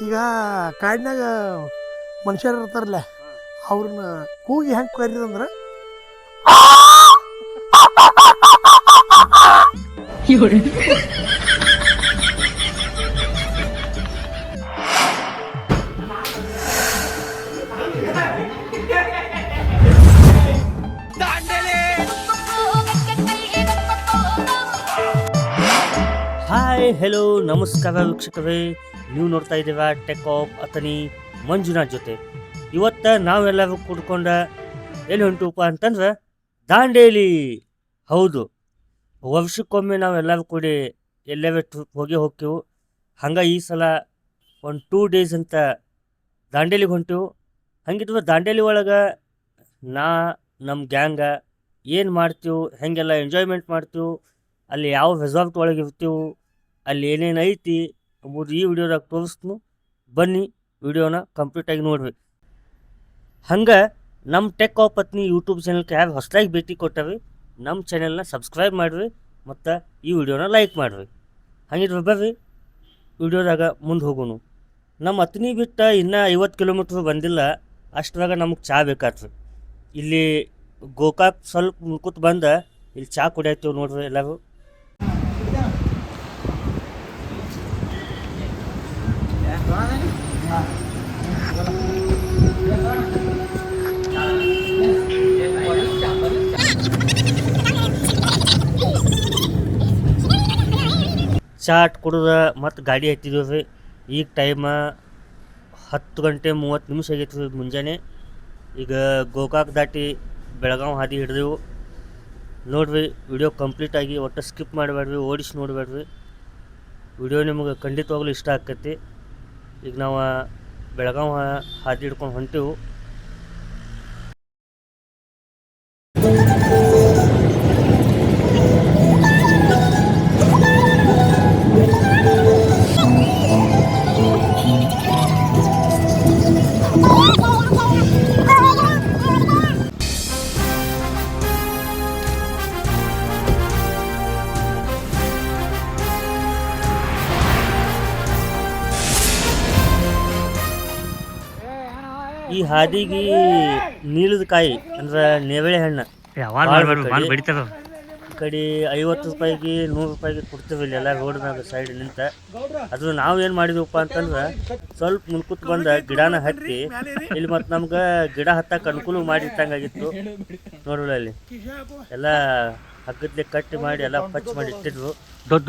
ಈಗ ಕಾಡಿನಾಗ ಮನುಷ್ಯರು ಇರ್ತಾರಲ್ಲ ಅವ್ರನ್ನ ಕೂಗಿ ಹೆಂಗೆ ಕರೀದಂದ್ರೆ ಹಾಯ್ ಹೆಲೋ ನಮಸ್ಕಾರ ವೀಕ್ಷಕರೇ, ನೀವು ನೋಡ್ತಾ ಇದ್ದೀರಾ ಟೆಕ್ ಆಫ್ ಅಥನಿ ಮಂಜುನಾಥ್ ಜೊತೆ. ಇವತ್ತು ನಾವೆಲ್ಲರೂ ಕುಡ್ಕೊಂಡ ಎಲ್ಲಿ ಹೊಂಟುಪ್ಪ ಅಂತಂದ್ರೆ ದಾಂಡೇಲಿ. ಹೌದು, ವರ್ಷಕ್ಕೊಮ್ಮೆ ನಾವೆಲ್ಲರೂ ಕೂಡಿ ಎಲ್ಲರೂ ಟ್ರಿಪ್ ಹೋಗ್ತೀವಿ. ಹಂಗೆ ಈ ಸಲ ಒಂದು 2 days ಅಂತ ದಾಂಡೇಲಿಗೆ ಹೊಂಟೀವಿ. ಹಂಗಿದ್ರೆ ದಾಂಡೇಲಿ ಒಳಗೆ ನಮ್ಮ ಗ್ಯಾಂಗ ಏನು ಮಾಡ್ತೀವಿ, ಹೆಂಗೆಲ್ಲ ಎಂಜಾಯ್ಮೆಂಟ್ ಮಾಡ್ತೀವಿ, ಅಲ್ಲಿ ಯಾವ ರೆಸಾರ್ಟ್ ಒಳಗೆ ಇರ್ತೀವಿ, ಅಲ್ಲಿ ಏನೇನು ಐತಿ ಎಂಬುದು ಈ ವಿಡಿಯೋದಾಗ ತೋರಿಸ್ತೀನಿ. ಬನ್ನಿ ವಿಡಿಯೋನ ಕಂಪ್ಲೀಟಾಗಿ ನೋಡ್ರಿ. ಹಂಗೆ ನಮ್ಮ ಟೆಕ್ ಆಫ್ ಪತ್ನಿ ಯೂಟ್ಯೂಬ್ ಚಾನಲ್ಗೆ ಯಾರು ಹೊಸದಾಗಿ ಭೇಟಿ ಕೊಟ್ಟವಿ, ನಮ್ಮ ಚಾನೆಲ್ನ ಸಬ್ಸ್ಕ್ರೈಬ್ ಮಾಡಿರಿ ಮತ್ತು ಈ ವಿಡಿಯೋನ ಲೈಕ್ ಮಾಡಿರಿ. ಹಂಗಿದ್ರೆ ಬರ್ರಿ ವಿಡಿಯೋದಾಗ ಮುಂದೆ ಹೋಗೋಣ. ನಮ್ಮ ಅತ್ನಿ ಬಿಟ್ಟು ಇನ್ನೂ 50 ಕಿಲೋಮೀಟ್ರ್ ಬಂದಿಲ್ಲ, ಅಷ್ಟರಾಗ ನಮಗೆ ಚಹಾ ಬೇಕಾಗ್ತದೆ. ಇಲ್ಲಿ ಗೋಕಾಕ್ ಸ್ವಲ್ಪ ಮುನ್ಕೂತ್ ಬಂದು ಇಲ್ಲಿ ಚಹಾ ಕುಡಿಯತ್ತೀವಿ ನೋಡ್ರಿ ಎಲ್ಲರೂ. ಚಾಟ್ ಕುಡ್ದು ಮತ್ತು ಗಾಡಿ ಹತ್ತಿದ್ದೀವಿ ರೀ. ಈಗ ಟೈಮ 10:30 ಆಗೈತೆ ರೀ ಮುಂಜಾನೆ. ಈಗ ಗೋಕಾಕ್ ದಾಟಿ ಬೆಳಗಾವಿ ಹಾದಿ ಹಿಡಿದೆವು ನೋಡ್ರಿ. ವಿಡಿಯೋ ಕಂಪ್ಲೀಟಾಗಿ ಒಟ್ಟು ಸ್ಕಿಪ್ ಮಾಡಬೇಡ್ರಿ, ಓಡಿಸಿ ನೋಡಬೇಡ್ರಿ. ವಿಡಿಯೋ ನಿಮಗೆ ಖಂಡಿತವಾಗ್ಲೂ ಇಷ್ಟ ಆಕೈತಿ. ಈಗ ನಾವು ಬೆಳಗಾವಿ ಹಾದಿ ಹಿಡ್ಕೊಂಡು ಹೊಂಟೀವಿ. ಈ ಹಾದಿಗೆ ನೀಲದ ಕಾಯಿ ಅಂದ್ರೆ ನೇವಳೆ ಹಣ್ಣು ಈ ಕಡೆ 50 ರೂಪಾಯಿಗೆ 100 ರೂಪಾಯಿಗೆ ಕೊಡ್ತೀವಿ ಇಲ್ಲೆಲ್ಲ ರೋಡ್ ಮ್ಯಾಗ ಸೈಡ್ ನಿಂತ. ಅದು ನಾವು ಏನು ಮಾಡಿದ್ವಪ್ಪ ಅಂತಂದ್ರೆ ಸ್ವಲ್ಪ ಮುನ್ಕೂತ್ ಬಂದ ಗಿಡನ ಹತ್ತಿ ಇಲ್ಲಿ ಮತ್ತು ನಮ್ಗೆ ಗಿಡ ಹತ್ತಕ್ಕೆ ಅನುಕೂಲ ಮಾಡಿಟ್ಟಂಗಾಗಿತ್ತು ನೋಡಲ್ಲ. ಅಲ್ಲಿ ಎಲ್ಲ ಹಗ್ಗದ್ಲೆ ಕಟ್ಟಿ ಮಾಡಿ ಎಲ್ಲ ಪಚ್ ಮಾಡಿ ಇಟ್ಟಿದ್ರು. ದೊಡ್ಡ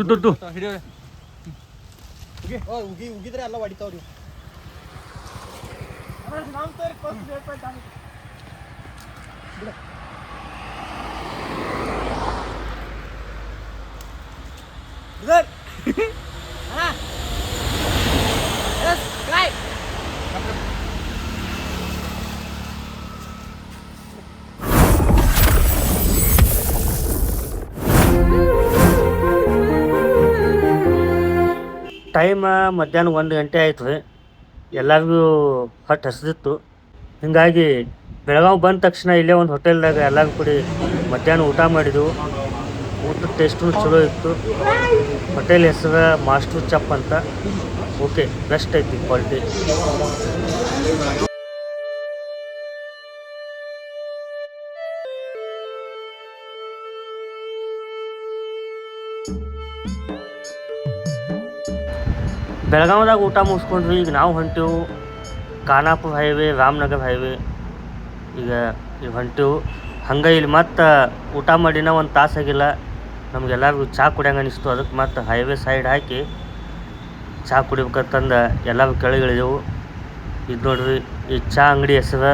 ಟೈಮ ಮಧ್ಯಾಹ್ನ 1 ಗಂಟೆ ಆಯ್ತು ರೀ. ಎಲ್ಲರಿಗೂ ಹೊಟ್ಟೆ ಹಸಿದಿತ್ತು. ಹೀಗಾಗಿ ಬೆಳಗಾವಿ ಬಂದ ತಕ್ಷಣ ಇಲ್ಲೇ ಒಂದು ಹೋಟೆಲ್ದಾಗ ಎಲ್ಲರೂ ಕೂಡಿ ಮಧ್ಯಾಹ್ನ ಊಟ ಮಾಡಿದೆವು. ಊಟದ ಟೇಸ್ಟು ಚಲೋ ಇತ್ತು. ಹೋಟೆಲ್ ಹೆಸರು ಮಾಸ್ಟರ್ ಚಪ್ ಅಂತ. ಓಕೆ, ಬೆಸ್ಟ್ ಐತಿ ಕ್ವಾಲಿಟಿ. ಬೆಳಗಾವಿದಾಗ ಊಟ ಮುಗಿಸ್ಕೊಂಡ್ವಿ. ಈಗ ನಾವು ಹೊಂಟೀವಿ ಖಾನಾಪುರ ಹೈವೇ, ರಾಮನಗರ ಹೈವೇ. ಈಗ ಹೊಂಟೀವಿ. ಹಂಗೆ ಇಲ್ಲಿ ಮತ್ತು ಊಟ ಮಾಡಿನ 1 ತಾಸಾಗಿಲ್ಲ. ನಮಗೆಲ್ಲರಿಗೂ ಚಹಾ ಕುಡಿಯಂಗೆ ಅನಿಸ್ತು. ಅದಕ್ಕೆ ಮತ್ತು ಹೈವೇ ಸೈಡ್ ಹಾಕಿ ಚಹಾ ಕುಡಿಬೇಕಂತಂದು ಎಲ್ಲರೂ ಕೆಳಗಿಳಿದೆವು. ಇದು ನೋಡ್ರಿ, ಈ ಚಹಾ ಅಂಗಡಿ ಹೆಸರು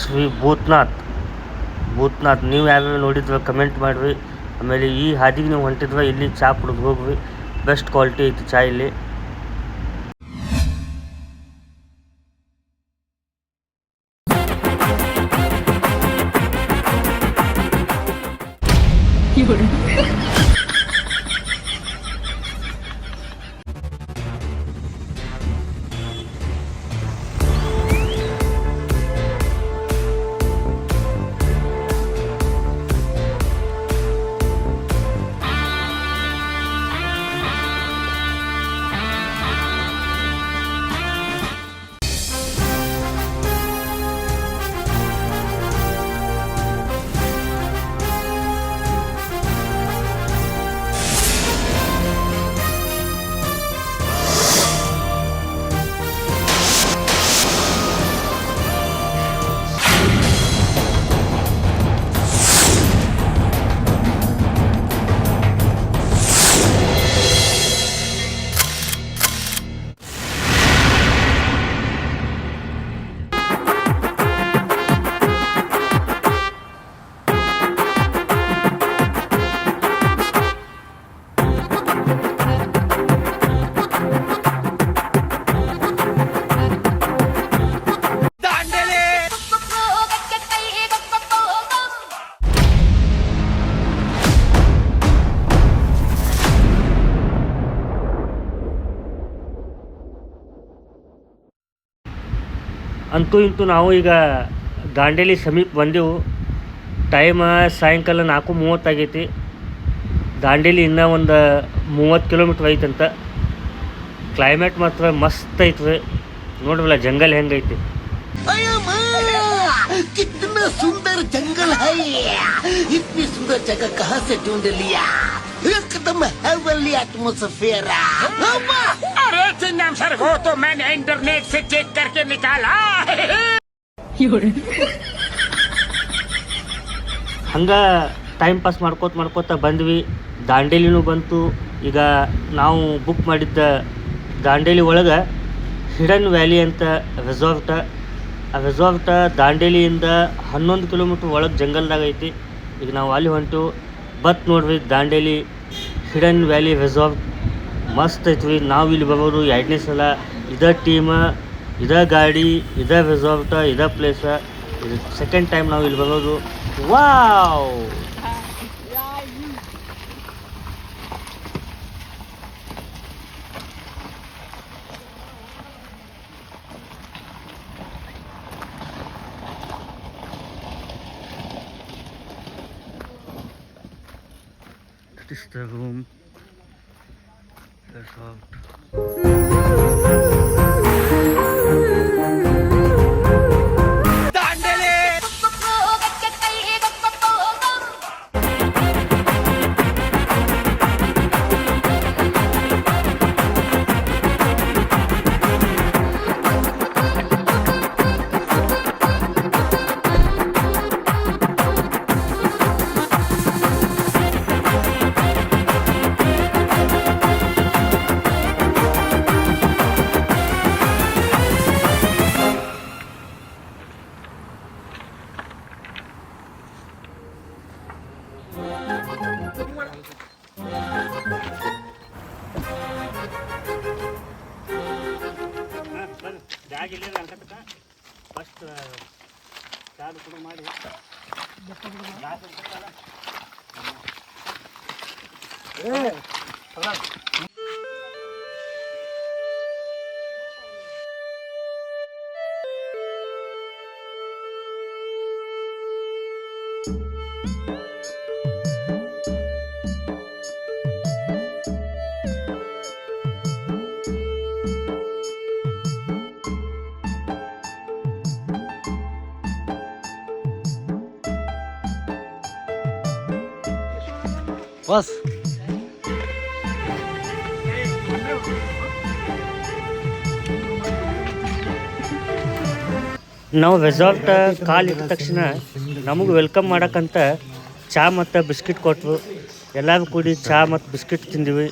ಶ್ರೀ ಭೂತ್ನಾಥ್. ನೀವು ಯಾವ್ಯಾವ ನೋಡಿದ್ರೆ ಕಮೆಂಟ್ ಮಾಡಿರಿ. ಆಮೇಲೆ ಈ ಹಾದಿಗೆ ನೀವು ಹೊಂಟಿದ್ರೆ ಇಲ್ಲಿ ಚಹಾ ಕುಡಿದು ಹೋಗ್ರಿ. ಬೆಸ್ಟ್ ಕ್ವಾಲಿಟಿ ಐತಿ ಚಹಾ ಇಲ್ಲಿ. ಅಂತೂ ಇಂತೂ ನಾವು ಈಗ ದಾಂಡೇಲಿ ಸಮೀಪ ಬಂದೆವು. ಟೈಮ ಸಾಯಂಕಾಲ 4:30 ಆಗೈತಿ. ದಾಂಡೇಲಿ ಇನ್ನೂ ಒಂದು 30 ಕಿಲೋಮೀಟ್ರ್ ಐತಂತ. ಕ್ಲೈಮೇಟ್ ಮಾತ್ರ ಮಸ್ತ್ ಐತ್ರಿ. ನೋಡ್ರಲ್ಲ ಜಂಗಲ್ ಹೆಂಗೈತಿ. कितना सुंदर जंगल है ये। इतनी सुंदर जगह कहाँ से ढूंढ लिया। एकदम हेवनली एटमॉस्फेयर। अरे चिंगम सर वो तो मैंने इंटरनेट से चेक करके निकाला। ಹಂಗೆ ಟೈಮ್ ಪಾಸ್ ಮಾಡ್ಕೋತ ಬಂದ್ವಿ. ದಾಂಡೇಲಿನೂ ಬಂತು. ಈಗ ನಾವು ಬುಕ್ ಮಾಡಿದ್ದ ದಾಂಡೇಲಿ ಒಳಗೆ ಹಿಡನ್ ವ್ಯಾಲಿ ಅಂತ ರೆಸಾರ್ಟ. ಆ ರೆಸಾರ್ಟ ದಾಂಡೇಲಿಯಿಂದ 11 ಕಿಲೋಮೀಟ್ರ್ ಒಳಗೆ ಜಂಗಲ್ದಾಗ ಐತಿ. ಈಗ ನಾವು ಅಲ್ಲಿ ಹೊಂಟು ನೋಡ್ರಿ ದಾಂಡೇಲಿ ಹಿಡನ್ ವ್ಯಾಲಿ ರೆಸಾರ್ಟ್ ಮಸ್ತ್ ಐತ್ರಿ. ನಾವು ಇಲ್ಲಿ ಬರೋರು 2ನೇ ಸಲ. ಇದೇ ಟೀಮ, ಇದೇ ಗಾಡಿ, ಇದೇ ರೆಸಾರ್ಟ, ಇದೇ ಪ್ಲೇಸ. ಇದು ಸೆಕೆಂಡ್ ಟೈಮ್ ನಾವು ಇಲ್ಲಿ ಬರೋದು. Wow, this is the room. Resort. First ಚಾಲು ಕೂಡ ಮಾಡಿ ಬಸ್ ನಾವು ರೆಸಾರ್ಟ್ ಕಾಲಿಟ್ಟ ತಕ್ಷಣ ನಮಗೆ ವೆಲ್ಕಮ್ ಮಾಡೋಕ್ಕಂತ ಚಹಾ ಮತ್ತು ಬಿಸ್ಕಿಟ್ ಕೊಟ್ಟರು. ಎಲ್ಲರೂ ಕೂಡಿ ಚಹಾ ಮತ್ತು ಬಿಸ್ಕಿಟ್ ತಿಂದಿವಿ.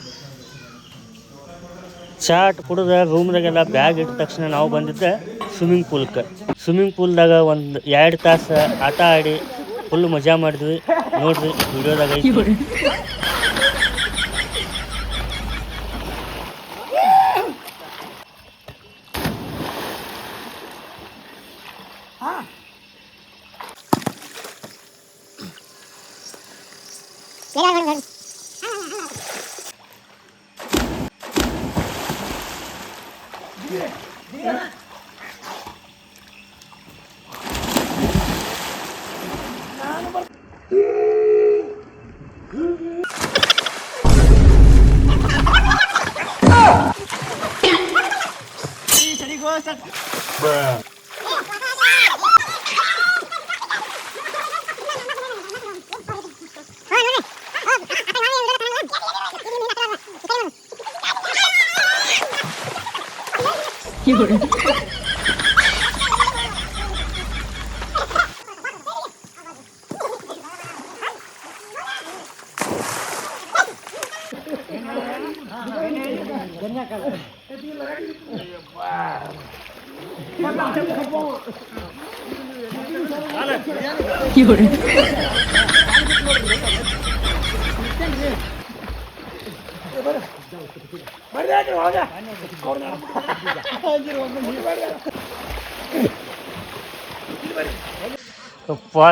ಚಹಾ ಕುಡಿದ ರೂಮ್ದಾಗೆಲ್ಲ ಬ್ಯಾಗ್ ಇಟ್ಟ ತಕ್ಷಣ ನಾವು ಬಂದಿದ್ದೆ ಸ್ವಿಮ್ಮಿಂಗ್ ಪೂಲ್ಗೆ. ಸ್ವಿಮ್ಮಿಂಗ್ ಪೂಲ್ದಾಗ ಒಂದು 2 ತಾಸು ಆಟ ಆಡಿ ಫುಲ್ ಮಜಾ ಮಾಡಿದ್ವಿ. ನೋಡ್ರಿ ವಿಡಿಯೋದಾಗ ಐತಿ.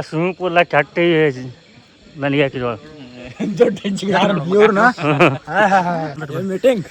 ಸ್ವಿಮ್ಮಿಂಗ್ ಪೂಲ್ ಚಟ್ಟಿ ನನಗೆ ಹಾಕಿದ್ವಳ ಮೀಟಿಂಗ್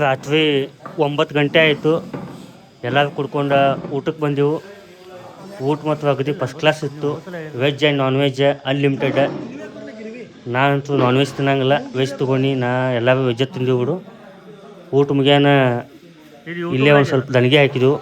ರಾತ್ರಿ 9 ಗಂಟೆ ಆಯಿತು. ಎಲ್ಲರೂ ಕುಡ್ಕೊಂಡು ಊಟಕ್ಕೆ ಬಂದೆವು. ಊಟ ಮಾತ್ರ ಅಗದಿ ಫಸ್ಟ್ ಕ್ಲಾಸ್ ಇತ್ತು. Veg and non veg unlimited. ನಾನಂತೂ ನಾನ್ ವೆಜ್ ತಿನ್ನಂಗಿಲ್ಲ, ವೆಜ್ ತೊಗೊಂಡು ಎಲ್ಲರೂ ವೆಜ್ಜೇ ತಿಂದೆವು ಬಿಡು. ಊಟ ಮುಗಿಯಾನ ಇಲ್ಲೇ ಒಂದು ಸ್ವಲ್ಪ ದಣಿಗೆ ಹಾಕಿದೆವು.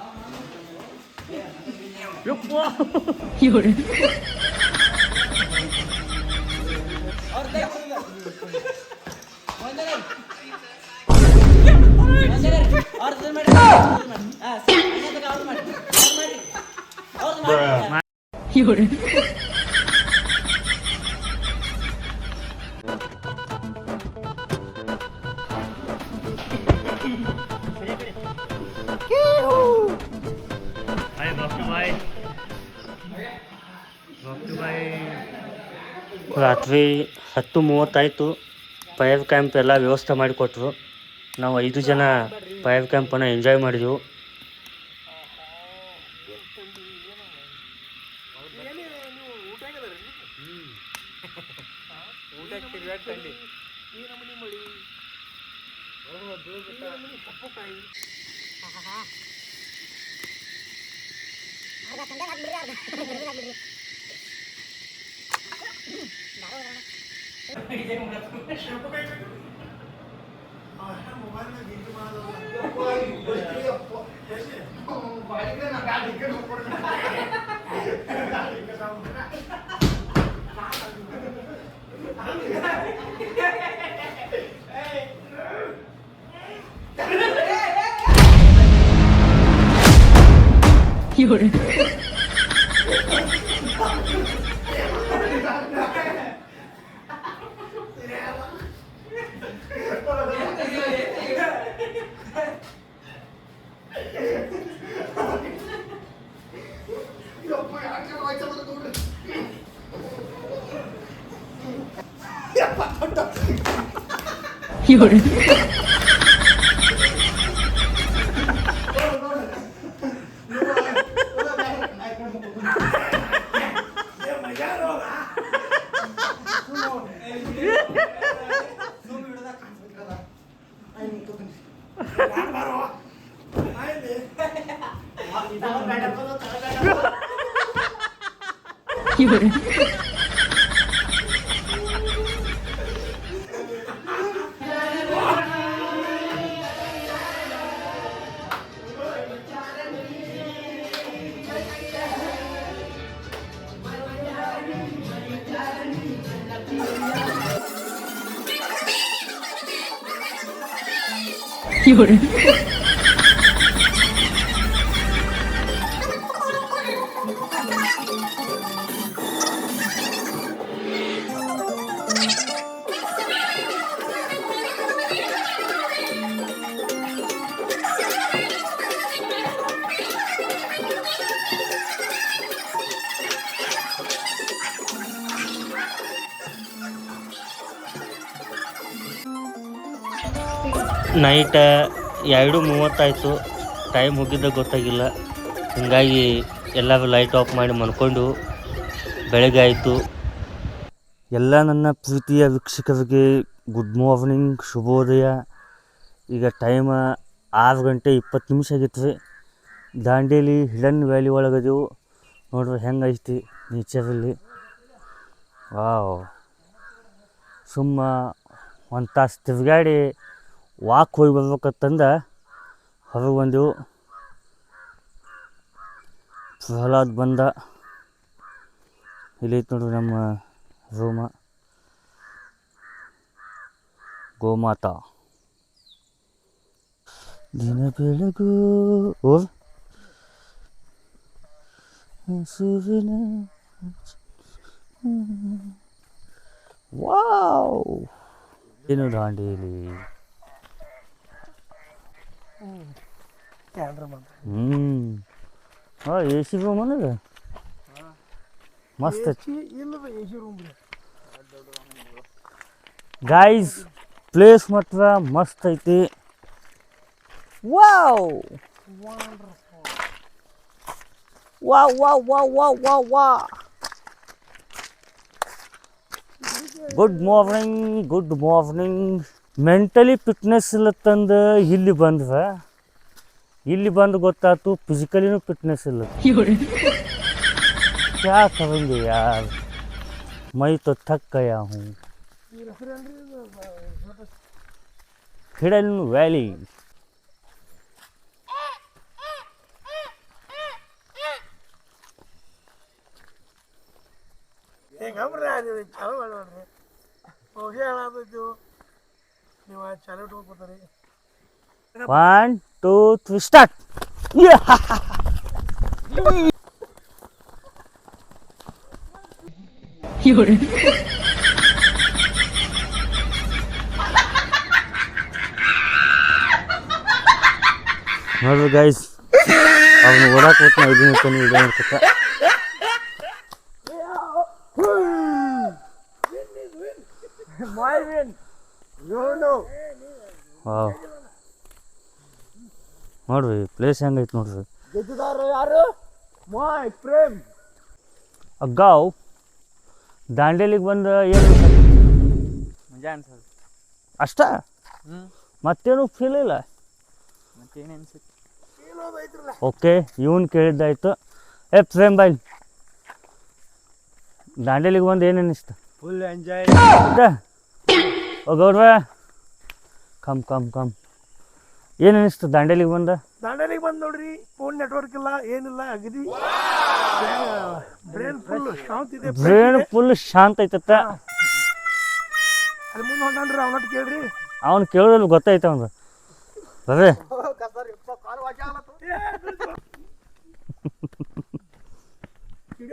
ರಾತ್ರಿ 10:30 ಆಯಿತು. ಫೈರ್ ಕ್ಯಾಂಪ್ ಎಲ್ಲ ವ್ಯವಸ್ಥೆ ಮಾಡಿಕೊಟ್ರು. ನಾವು 5 ಜನ ಫೈರ್ ಕ್ಯಾಂಪನ್ನು ಎಂಜಾಯ್ ಮಾಡಿದೆವು. ನೈಟ್ 2:30 ಟೈಮ್ ಹೋಗಿದ್ದ ಗೊತ್ತಾಗಿಲ್ಲ. ಹೀಗಾಗಿ ಎಲ್ಲರೂ ಲೈಟ್ ಆಫ್ ಮಾಡಿ ಮಲ್ಕೊಂಡು ಬೆಳಗ್ಗೆ ಆಯಿತು. ಎಲ್ಲ ನನ್ನ ಪ್ರೀತಿಯ ವೀಕ್ಷಕರಿಗೆ ಗುಡ್ ಮಾರ್ನಿಂಗ್, ಶುಭೋದಯ. ಈಗ ಟೈಮ 6:20 ಆಗಿತ್ತು. ದಾಂಡೇಲಿ ಹಿಡನ್ ವ್ಯಾಲಿ ಒಳಗದೆವು. ನೋಡ್ರಿ ಹೆಂಗೆ ಐತಿ ನೇಚರಲ್ಲಿ. ವಾವ್, ಸುಮ್ಮ ಒಂದು ತಾಸು ತಿರುಗಾಡಿ ವಾಕ್ ಹೋಗಿ ಬರ್ಬೇಕಂತಂದ ಹೊರಗೆ ಬಂದೆವು. ಪ್ರಹ್ಲಾದ್ ಬಂದ. ಇಲ್ಲೈತೆ ನೋಡ್ರಿ ನಮ್ಮ ರೂಮ. ಗೋಮಾತಾ ದಿನ ಬೆಳಗು ಸೂರ್ಯನ. ವಾವ್, ಏನು ದಾಂಡೇಲಿ. ಎ ಸಿ ರೂಮ್ ಅನ್ನೋದು ಮಸ್ತ್ ಐತಿ ಗಾಯ್ಸ್. ಪ್ಲೇಸ್ ಮಾತ್ರ ಮಸ್ತ್ ಐತಿ. Wow wow wow wow wow wow ವಾ. Good morning, good morning. Mentally fitness ಇಲ್ಲತ್ತಂದು ಇಲ್ಲಿ ಬಂದು ಗೊತ್ತಾಯ್ತು ಫಿಸಿಕಲಿನೂ ಫಿಟ್ನೆಸ್ ಇಲ್ಲ. क्या करेंगे यार, मैं तो थक गया हूँ. Hidden valley. One, two, three, start. ನೋಡ್ರಿ ಗೈಸ್, ಅವ್ನು ಓಡಾಕ್ ಹೋಗ್ತಾನೆ. ಇದು ಮಾಡ್ಕೊತ ನೋಡ್ರಿ ಪ್ಲೇಸ್ ಹೆಂಗೈತೆ ನೋಡ್ರಿ. ಅಗ್ಗಾವ್ ದಾಂಡೇಲಿಗೆ ಬಂದು ಏನು ಅಷ್ಟ, ಮತ್ತೇನು ಫೀಲ್ ಇಲ್ಲ. ಓಕೆ, ಇವನ್ ಕೇಳಿದ್ದಾಯ್ತು. ಪ್ರೇಮ್ ಬಾಯ್, ದಾಂಡೇಲಿಗೆ ಬಂದು ಏನು ಅನ್ನಿಸ್ತು? Full enjoy. ಗೌಡ್ರ ಕಮ್ ಕಮ್ ಕಮ್, ಏನು ಅನ್ನಿಸ್ತು ದಾಂಡೇಲಿಗೆ ಬಂದು ನೋಡ್ರಿ, ಫೋನ್ ನೆಟ್ವರ್ಕ್ ಇಲ್ಲ, ಏನಿಲ್ಲ, ಅಗದಿ ಬ್ರೇನ್ ಫುಲ್ ಶಾಂತ ಇದೆ. ಬ್ರೇನ್ ಫುಲ್ ಶಾಂತ ಐತತ್ತ. ಅದು ಮುಂದೆ ಹೊಂಟಾನ್ರಿ, ಅವನಟ್ಟು ಕೇಳ್ರಿ. ಅವ್ನು ಕೇಳೋದ್ರಲ್ಲಿ ಗೊತ್ತಾಯ್ತು ಅವ್ನು. ಬರೇ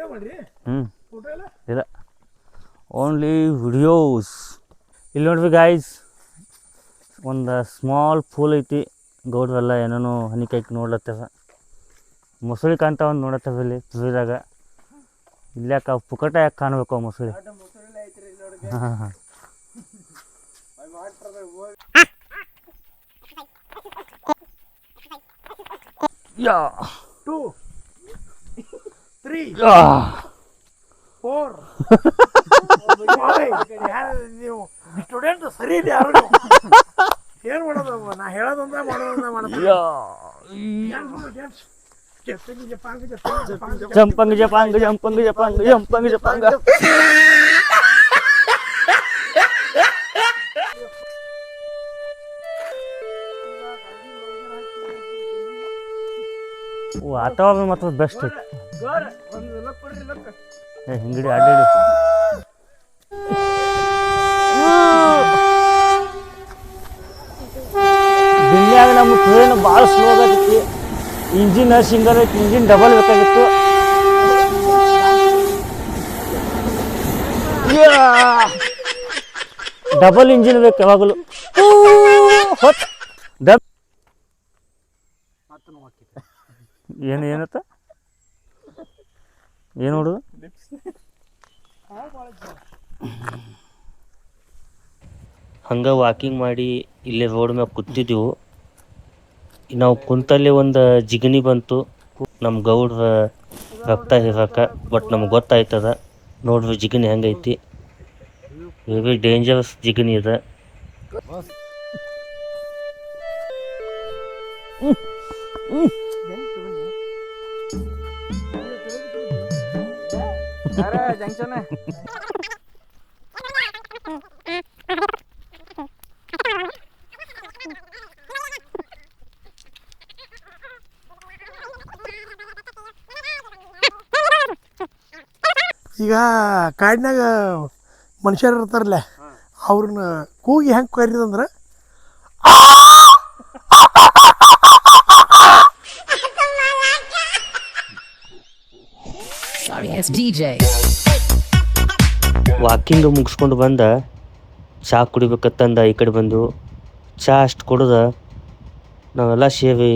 ವಿಡಿಯೋ ಮಾಡ್ರಿ ಫೋಟೋ ಎಲ್ಲ ಇಲ್ಲ ಓನ್ಲಿ ವಿಡಿಯೋಸ್. ಇಲ್ಲಿ ನೋಡ್ರಿ ಗಾಯ್ಸ್, ಒಂದು ಸ್ಮಾಲ್ ಪೂಲ್ ಐತಿ. ಗೌಡ್ರೆಲ್ಲ ಏನೇನೋ ಹನಿಕಾಯ್ಕೆ ನೋಡ್ಲತ್ತವ. ಮೊಸಳಿ ಕಾಣ್ತಾವ ಒಂದು ನೋಡತ್ತವ ಇಲ್ಲಿ ತುಳಿದಾಗ. ಇಲ್ಯಾಕ ಪುಕಟ ಯಾಕೆ ಕಾಣಬೇಕು ಆ ಮೊಸಳಿ? ಹಾಂ ಹಾಂ ಯಾ 2 3 4 ನೀವು ಸ್ಟೂಡೆಂಟ್ ಸರಿ ಇಲ್ಲ ಯಾರು ನೀವು. ಏನು ಮಾಡೋದು? ನಾ ಹೇಳೋದಂದ ಮಾಡೋದಂದ ಜಂಪಂಗ್ ಜಪಾಂಗ್ ಜಂಪಂಗ್ ಜಪಾಂಗ್ ಜಂಪಂಗ್ ಜಪಾಂಗ. ವಾತಾವರಣ ಮಾತ್ರ ಬೆಸ್ಟ್ ಐತಿ. ಹಿಂಗಡಿ ಅಡ್ಡಾಡಿ ದಿನ್ಯಾಗ ನಮ್ಮ ಟ್ರೈನ್ ಭಾಳ ಸ್ಲೋ ಆಗತೈತಿ. ಇಂಜಿನ್ ಸಿಂಗಲ್ ಐತಿ, ಇಂಜಿನ್ ಡಬಲ್ ಬೇಕಾಗಿತ್ತು. ಡಬಲ್ ಇಂಜಿನ್ ಬೇಕು ಯಾವಾಗಲೂ. ಏನತ್ತ ಏನು ನೋಡುದು? ಹಂಗೆ ವಾಕಿಂಗ್ ಮಾಡಿ ಇಲ್ಲೇ ರೋಡ್ ಮ್ಯಾಗ ಕೂತಿದ್ದೆವು. ನಾವು ಕುಂತಲ್ಲಿ ಒಂದು ಜಿಗಣಿ ಬಂತು ನಮ್ಮ ಗೌಡ್ರ ರಕ್ತ ಹೀರಾಕ. ಬಟ್ ನಮ್ಗೆ ಗೊತ್ತಾಯ್ತದ. ನೋಡ್ರಿ ಜಿಗಣಿ ಹೆಂಗೈತಿ. ವೆರಿ ಡೇಂಜರಸ್ ಜಿಗಣಿ ಇದೆ. ಈಗ ಕಾಡಿನಾಗ ಮನುಷ್ಯರು ಇರ್ತಾರಲ್ಲ, ಅವ್ರನ್ನ ಕೂಗಿ ಹೆಂಗೆ ಕರೀದಂದ್ರೆ ವಾಕಿಂಗ್ ಮುಗಿಸ್ಕೊಂಡು ಬಂದ ಚಹಾ ಕುಡಿಬೇಕತ್ತಂದ ಈ ಕಡೆ ಬಂದು ಚಹಾ ಅಷ್ಟು ಕುಡ್ದ ನಾವೆಲ್ಲ ಸೇರಿ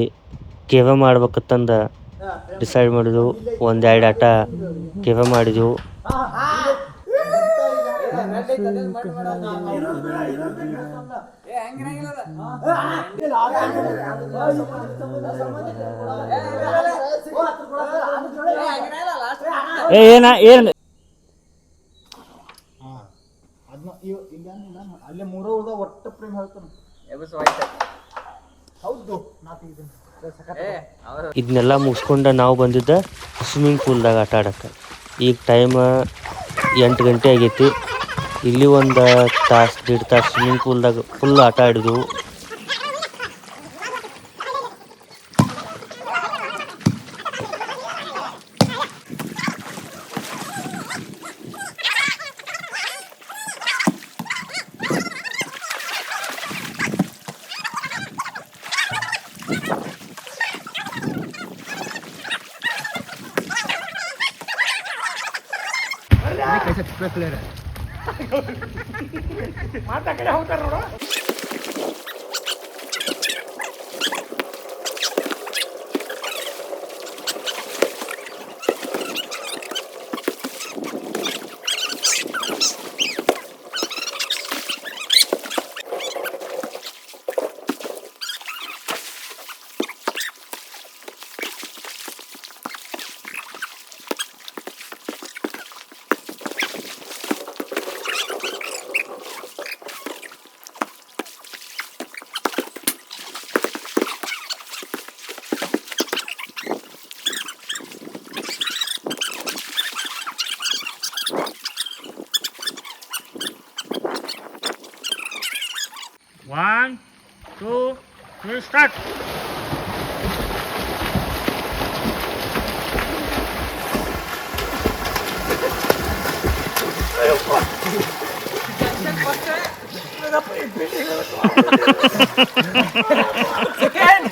ಕೇವ ಮಾಡ್ಬೇಕತ್ತಂದ ಡಿಸೈಡ್ ಮಾಡಿದ್ವು. 1-2 ಆಟ ಕೇವ ಮಾಡಿದೆವು. ಏನ ಏನು ಅಲ್ಲೇ ಮೂರು ಒಟ್ಟು ಪ್ರೇಮ್ ಹೇಳ್ತಾನೆ. ಇದನ್ನೆಲ್ಲ ಮುಗಿಸ್ಕೊಂಡು ನಾವು ಬಂದಿದ್ದ ಸ್ವಿಮ್ಮಿಂಗ್ ಪೂಲ್ದಾಗ ಆಟ ಆಡಕ್ಕೆ. ಈಗ ಟೈಮ್ 8 ಗಂಟೆ ಆಗೈತಿ. ಇಲ್ಲಿ ಒಂದು ತಾಸು 1.5 ತಾಸು ಸ್ವಿಮ್ಮಿಂಗ್ ಪೂಲ್ದಾಗ ಫುಲ್ ಆಟ ಆಡಿದ್ವು. ಮಾತಾ ಕಡೆ ಹೋಗ್ತಾರ ನೋಡು. One, two, three, start. Second.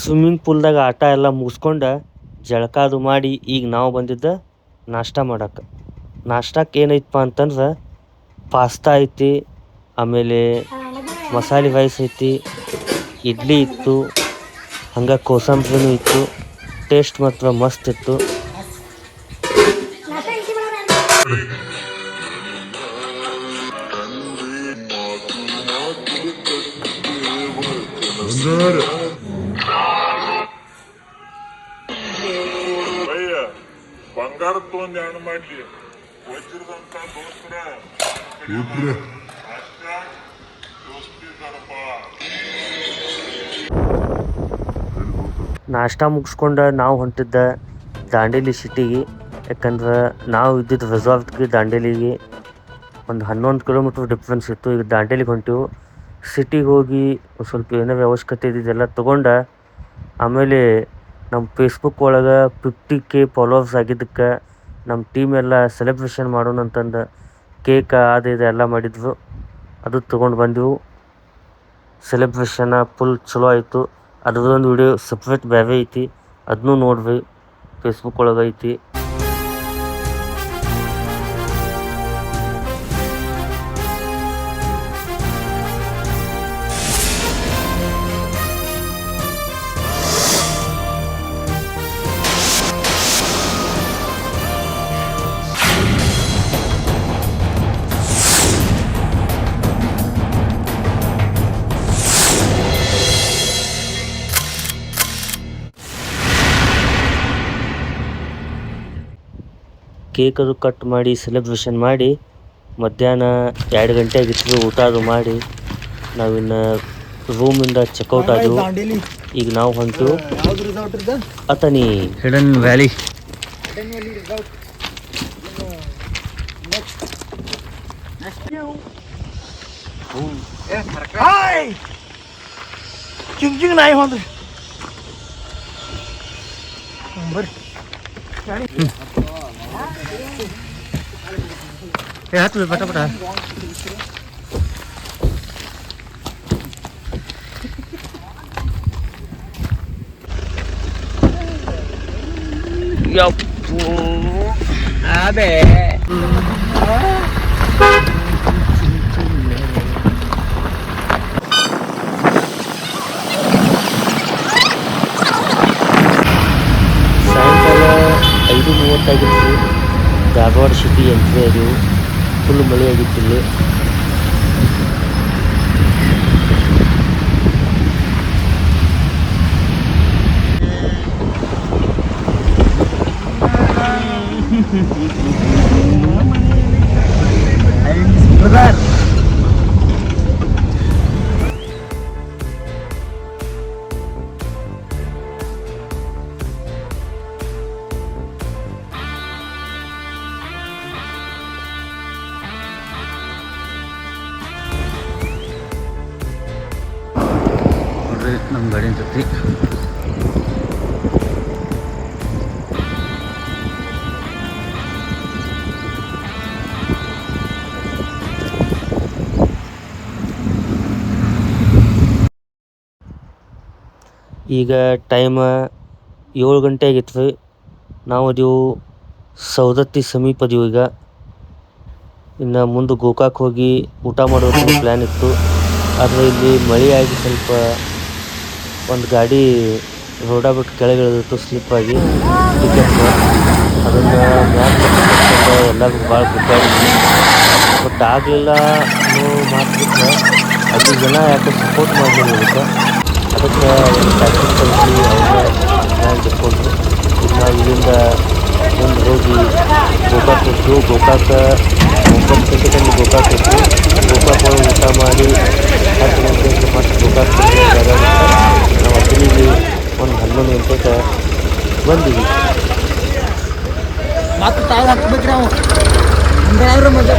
Swimming ಪೂಲ್ದಾಗ ಆಟ ಎಲ್ಲ ಮುಗಿಸ್ಕೊಂಡು ಜಳಕ ಅದು ಮಾಡಿ ಈಗ ನಾವು ಬಂದಿದ್ದ ನಾಷ್ಟ ಮಾಡಕ್ಕೆ. ನಾಷ್ಟಕ್ಕೆ ಏನೈತಪ್ಪ ಅಂತಂದ್ರೆ ಪಾಸ್ತಾ ಐತಿ, ಆಮೇಲೆ ಮಸಾಲೆ ರೈಸ್ ಐತಿ, ಇಡ್ಲಿ ಇತ್ತು, ಹಂಗೆ ಕೋಸಂಬರಿನೂ ಇತ್ತು. ಟೇಸ್ಟ್ ಮಾತ್ರ ಮಸ್ತ್ ಇತ್ತು. ಬಂಗಾರ ತೊಂದು ಹೆಣ್ಣು ಮಾಡಿ ವಜ್ರದಂತ ದೋಸ್ತರ ನಾಷ್ಟ ಮುಗಿಸ್ಕೊಂಡು ನಾವು ಹೊಂಟಿದ್ದ ದಾಂಡೇಲಿ ಸಿಟಿಗೆ. ಯಾಕಂದ್ರೆ ನಾವು ಇದ್ದಿದ್ದು ರೆಸಾರ್ಟ್ಗೆ ದಾಂಡೇಲಿಗೆ ಒಂದು 11 ಕಿಲೋಮೀಟ್ರ್ ಡಿಫ್ರೆನ್ಸ್ ಇತ್ತು. ಈಗ ದಾಂಡೇಲಿಗೆ ಹೊಂಟಿವು. ಸಿಟಿಗೆ ಹೋಗಿ ಸ್ವಲ್ಪ ಏನಾರ ಅವಶ್ಯಕತೆ ಇದ್ದಿದ್ದೆಲ್ಲ ತೊಗೊಂಡು ಆಮೇಲೆ ನಮ್ಮ ಫೇಸ್ಬುಕ್ ಒಳಗೆ 50K ಫಾಲೋವರ್ಸ್ ಆಗಿದ್ದಕ್ಕೆ ನಮ್ಮ ಟೀಮ್ ಎಲ್ಲ ಸೆಲೆಬ್ರೇಷನ್ ಮಾಡೋಣ ಅಂತಂದು ಕೇಕ್ ಅದು ಇದು ಎಲ್ಲ ಮಾಡಿದ್ವು. ಅದು ತೊಗೊಂಡು ಬಂದೆವು. ಸೆಲೆಬ್ರೇಷನ್ನ ಫುಲ್ ಚಲೋ ಆಯಿತು. ಅದ್ರದ್ದೊಂದು ವಿಡಿಯೋ ಸಪ್ರೇಟ್ ಬೇರೆ ಐತಿ, ಅದನ್ನೂ ನೋಡ್ರಿ, ಫೇಸ್ಬುಕ್ ಒಳಗೆ ಐತಿ. ಕೇಕ್ ಅದು ಕಟ್ ಮಾಡಿ ಸೆಲೆಬ್ರೇಷನ್ ಮಾಡಿ ಮಧ್ಯಾಹ್ನ 2 ಗಂಟೆ ಆಗಿತ್ತು. ಊಟ ಅದು ಮಾಡಿ ನಾವಿನ್ನು ರೂಮಿಂದ ಚೆಕ್ಔಟ್ ಆದೆವು. ಈಗ ನಾವು ಹೊಂಟೆವು ಅಥಣಿ ಹಿಡನ್ ವ್ಯಾಲಿ. ಚಿಂಗ್ ನಾಯಿ ಹೊಂದ್ರಿ ಬರ್ರಿ ಹತ್ತು ಪಟ ಪಟ. ಅದೇ ಸಾಯಂಕಾಲ 5:30 ಆಗಿತ್ತು. ಧಾರವಾಡ ಸಿಟಿ ಎಂಟ್ರಿ ಆದೆವು. ಫುಲ್ ಮಳೆ ಆಗಿತ್ತು ಇಲ್ಲಿ. ನಮ್ಮ ಗಾಡಿ ಅಂತೈತಿ. ಈಗ ಟೈಮ್ 7 ಗಂಟೆ ಆಗಿತ್ತು. ನಾವು ಅದೀವು ಸೌದತ್ತಿ ಸಮೀಪದೀವು ಈಗ. ಇನ್ನು ಮುಂದೆ ಗೋಕಾಕ್ ಹೋಗಿ ಊಟ ಮಾಡೋದು ಪ್ಲ್ಯಾನ್ ಇತ್ತು. ಆದರೆ ಇಲ್ಲಿ ಮಳೆ ಆಗಿ ಸ್ವಲ್ಪ ಒಂದು ಗಾಡಿ ರೋಡ ಬಿಟ್ಟು ಕೆಳಗೆ ಇಳಿದಿತ್ತು ಸ್ಲಿಪ್ಪಾಗಿ. ಟಿಕೆಟ್ನ ಅದನ್ನು ಮ್ಯಾಲೆ ಎಲ್ಲರಿಗೂ ಭಾಳ ಗುದ್ದಾಡಿದ್ವಿ. ಬಟ್ ಆಗಲಿಲ್ಲ ಅನ್ನೋ ಮಾತಿತ್ತು. ಅಲ್ಲಿ ಜನ ಯಾಕೆ ಸಪೋರ್ಟ್ ಮಾಡಲಿಲ್ಲ. ಅದಕ್ಕೆ ಒಂದು ಟ್ಯಾಕ್ಸಿ ಕಳಿಸಿ ಅವ್ರನ್ನ ಮ್ಯಾಲೆ ಬಿಟ್ಕೊಂಡ್ರು. ಈಗ ನಾವು ಇಲ್ಲಿಂದ ಮುಂದೆ ಹೋಗಿ ಗೋಕಾಕ್ ಹೋಗ್ತೀವಿ. ಗೋಕಾಕ 9 ಗಂಟೆಗೆ ಗೋಕಾಕ್ ಹೋಗ್ತೀವಿ. ಗೋಕಾಕ್ ಹೋಗಿ ಊಟ ಮಾಡಿ 10 ಗಂಟೆಗೆ ಮತ್ತೆ ಗೋಕಾಕ್ ಜಾಗ ನಾವು ಅಗ್ನಿಗೆ ಒಂದು 11 ಗಂಟೆಗೆ ಬಂದೀವಿ. ಮತ್ತೆ ತಾಯಿ ಹಾಕ್ಬೇಕ್ರಿ ನಾವು ಹಂಗಾದ್ರೆ ಮಜಾ